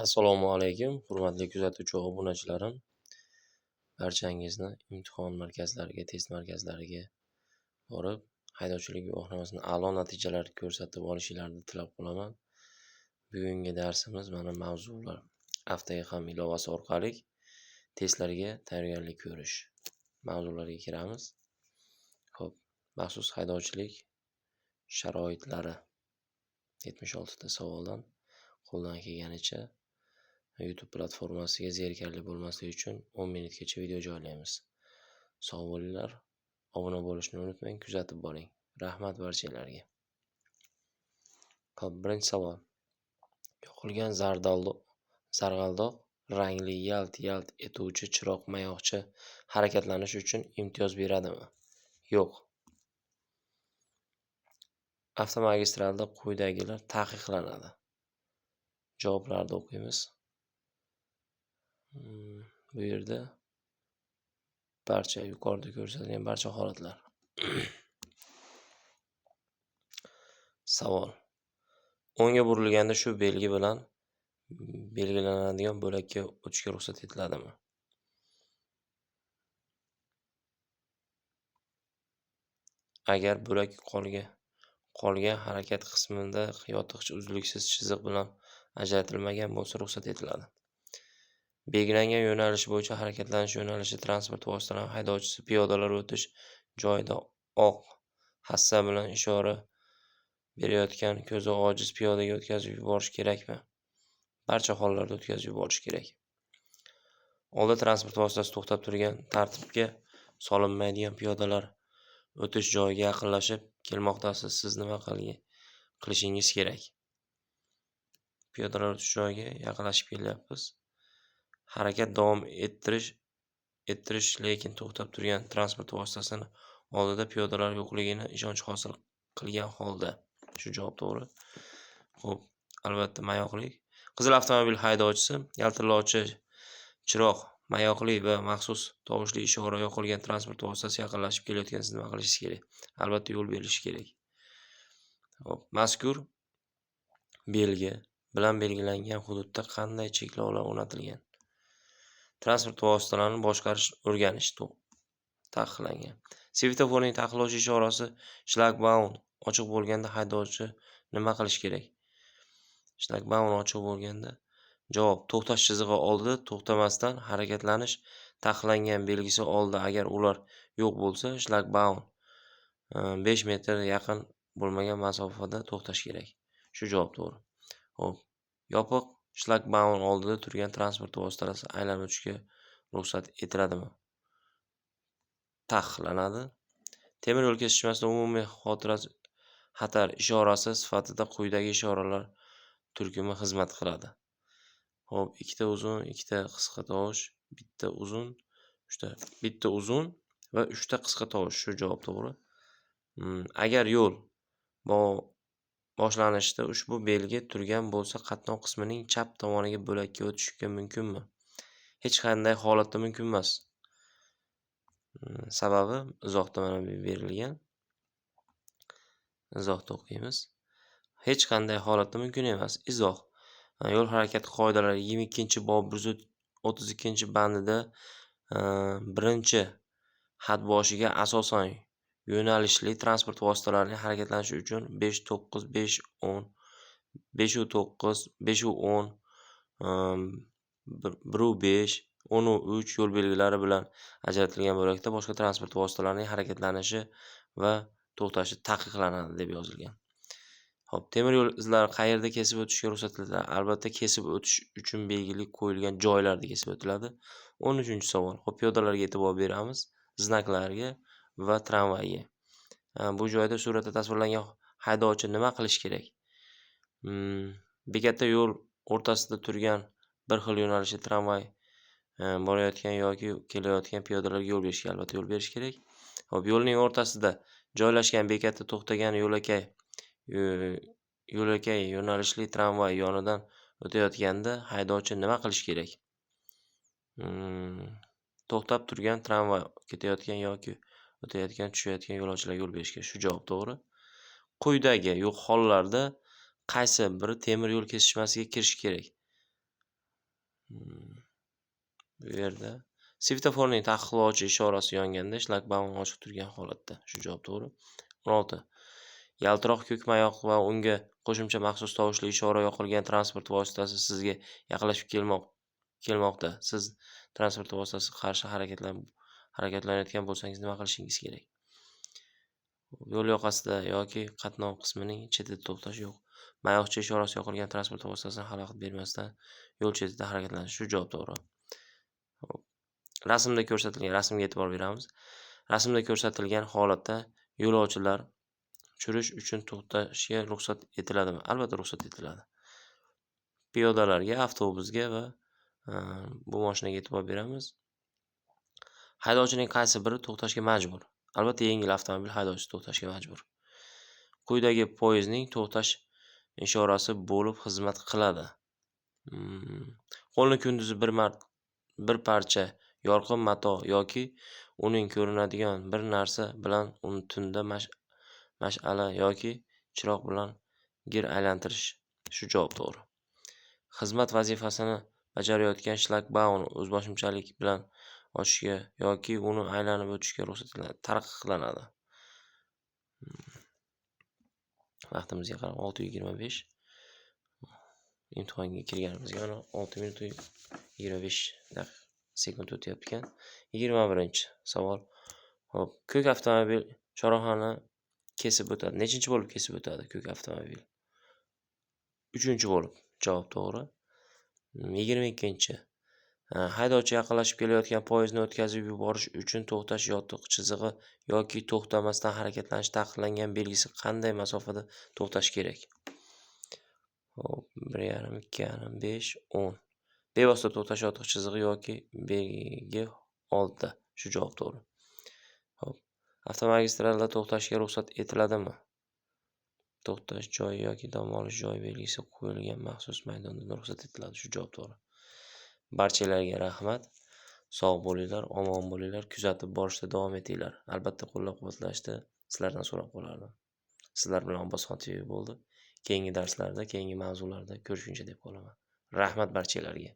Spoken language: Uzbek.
Assalomu alaykum, hurmatli kuzatuvchi obunachilarim. Barchangizni imtihon markazlariga, test markazlariga borib, haydovchilik guvohnomasini a'lo natijalar ko'rsatib olishingizni tilab qolaman. Bugungi darsimiz mana mavzular. Avtoexam ilovasi orqali testlarga tayyorgarlik ko'rish mavzulariga kiramiz. Xo'p, maxsus haydovchilik sharoitlari 76 ta savoldan qo'ldan kelganicha YouTube platformasiga zerikarli bo'lmaslik uchun 10 minutgacha video joylaymiz. Sog' bo'linglar, obuna bo'lishni unutmang, kuzatib boring. Rahmat barchalarga. Xo'p, birinchi savol. Yoqilgan zarg'aldoq rangli yalt-yalt etuvchi chiroq mayoqcha harakatlanish uchun imtiyoz beradimi? Yo'q. Avtomagistralda quyidagilar taqiqlanadi. Javoblarni o'qiymiz. Bu yerda barcha yuqorida ko'rsatilgan barcha holatlar. Savol. O'ngga burilganda shu belgi bilan belgilanadigan bo'lakka o'tishga ruxsat etiladimi? Agar bo'lak qolgan harakat qismida yotiqcha uzluksiz chiziq bilan ajratilmagan bo'lsa, ruxsat etiladi. Belgilangan yo'nalish bo'yicha harakatlanish yo'nalishi transport vositalari haydovchisi piyodalar o'tish joyida oq hassa bilan ishora berayotgan ko'zi ojiz piyodaga o'tkazib yuborish kerakmi? Barcha hollarda o'tkazib yuborish kerak. Oldi transport vositasi to'xtab turgan tartibga solinmaydigan piyodalar o'tish joyiga yaqinlashib kelmoqdasiz. Siz nima qilishingiz kerak? Piyodalar o'tish joyiga yaqinlashib kelyapmiz. Harakat davom ettirish lekin to'xtab turgan transport vositasini oldida piyodalar yo'qligini ishonch hosil qilgan holda. Shu javob to'g'ri. Xo'p, albatta mayoqli. Qizil avtomobil haydovchisi yaltirlovchi chiroq, mayoqli va maxsus tovushli ishora yoqilgan transport vositasi yaqinlashib kelayotganda siz nima qilishingiz kerak? Albatta yo'l berish kerak. Xo'p, mazkur belgi bilan belgilangan hududda qanday cheklovlar o'rnatilgan? Transport vositalarini boshqarish o'rganish taqiqlangan. Svetoforning taqiqlovchi ishorasi shlagbaum ochiq bo'lganda haydovchi nima qilish kerak? Shlagbaum ochiq bo'lganda javob: to'xtash chizig'i oldida to'xtamasdan harakatlanish taqiqlangan belgisi oldida. Agar ular yo'q bo'lsa, shlagbaum 5 metr yaqin bo'lmagan masofada to'xtash kerak. Shu javob to'g'ri. Xo'p, yopiq shlagbaum oldida turgan transport vositasi aylanib o'tishga ruxsat etiladimi? Taqiqlanadi. Temir yo'l kesishmasida umumiy xatar ishorasi sifatida quyidagi ishoralar turkumi xizmat qiladi. Xo'p, ikkita uzun, ikkita qisqa tovush, bitta uzun va 3 ta qisqa tovush. Shu javob to'g'ri. Agar yo'l boshlanishida ushbu belgi turgan bo'lsa, qatnov qismining chap tomoniga bo'lakka o'tishga mumkinmi? Hech qanday holatda mumkin emas. Sababi izohda mana bu berilgan. Izohda o'qiymiz. Hech qanday holatda mumkin emas. Izoh. Yo'l harakati qoidalari 22-bob 132-bandida birinchi xat boshiga asosan yo'nalishli transport vositalarining harakatlanishi uchun 5-9, 5-10, 5-9, 5-10, 1-5, 10-3 yo'l belgilari bilan ajratilgan bo'lakda boshqa transport vositalarining harakatlanishi va to'xtashi taqiqlanadi deb yozilgan. Xo'p, temir yo'l izlari qayerda kesib o'tishga ruxsat etiladi? Albatta, kesib o'tish uchun belgilik qo'yilgan joylarda kesib o'tiladi. 13-savol. Xo'p, piyodalarga e'tibor beramiz, znaklarga va tramvayga. Bu joyda suratda tasvirlangan haydovchi nima qilish kerak? Bekatda yo'l o'rtasida turgan bir xil yo'nalishli tramvay borayotgan yoki kelayotgan piyodalarga yo'l berish kerak. Albatta yo'l berish kerak. Xo'p, yo'lning o'rtasida joylashgan bekatda to'xtagan yo'lakay yo'nalishli tramvay yonidan o'tayotganda haydovchi nima qilish kerak? To'xtab turgan tramvay ketayotgan yoki o'tayotgan, tushayotgan yo'lovchilarga yo'l berish kerak. Shu javob to'g'ri. Quyidagi hollarda qaysi biri temir yo'l kesishmasiga kirish kerak? Bu yerda svetoforning taqiqlovchi ishorasi yonganda shlagbaum ochiq turgan holatda. Shu javob to'g'ri. 16. Yaltiroq ko'k mayoq va unga qo'shimcha maxsus tovushli ishora yoqilgan transport vositasi sizga yaqinlashib kelmoqda. Siz transport vositasiga qarshi harakatlanayotgan bo'lsangiz nima qilishingiz kerak? Yo'l yoqasida yoki qatnov qismining chetida to'xtash yo'q. Mayoqcha ishorasi yoqilgan transport vositasini xalaqit bermasdan yo'l chetida harakatlanish. Shu javob to'g'ri. Rasmda ko'rsatilgan rasmga e'tibor beramiz. Rasmda ko'rsatilgan holatda yo'lovchilar tushirish uchun to'xtashga ruxsat etiladimi? Albatta ruxsat etiladi. Piyodalarga, avtobusga va bu mashinaga e'tibor beramiz. Haydovchining qaysi biri to'xtashga majbur? Albatta yengil avtomobil haydovchisi to'xtashga majbur. Quyidagi poyezdning to'xtash ishorasi bo'lib xizmat qiladi. Qo'lni kunduzi bir parcha yorqin mato yoki uning ko'rinadigan bir narsa bilan uni tunda mash'ala yoki chiroq bilan gir aylantirish. Shu javob to'g'ri. Xizmat vazifasini bajarayotgan shlagbaum o'zboshimchalik bilan ochishga yoki uni aylanib o'tishga ruxsat taqiqlanadi. Vaqtimizga qarab 6:25. Imtihonga kirganimizga 6 minut 25 sekund o'tyapti ekan. 21-savol. Xo'p, ko'k avtomobil chorrahani kesib o'tadi. Nechinchi bo'lib kesib o'tadi ko'k avtomobil? 3-bo'lib. Javob to'g'ri. 22. Haydovchi yaqinlashib kelayotgan poyezdni o'tkazib yuborish uchun to'xtash yotiq chizig'i yoki to'xtamasdan harakatlanish taqiqlangan belgisi qanday masofada to'xtash kerak? Hop, 1,5, 2,5, 5, 10. Bevosita to'xtash yotiq chizig'i yoki belgi oldida. Shu javob to'g'ri. Hop, avtomagistralda to'xtashga ruxsat etiladimi? To'xtash joyi yoki dam olish joyi belgisi qo'yilgan maxsus maydonda ruxsat etiladi. Shu javob to'g'ri. Barchalarga rahmat. Sog' bo'linglar, omon bo'linglar, kuzatib borishda davom etinglar. Albatta qo'llab-quvvatlashda sizlardan so'rab qolardim. Sizlar bilan Obbosxon TV bo'ldi. Keyingi darslarda, keyingi mavzularda ko'rishguncha deb qolaman. Rahmat barchalarga.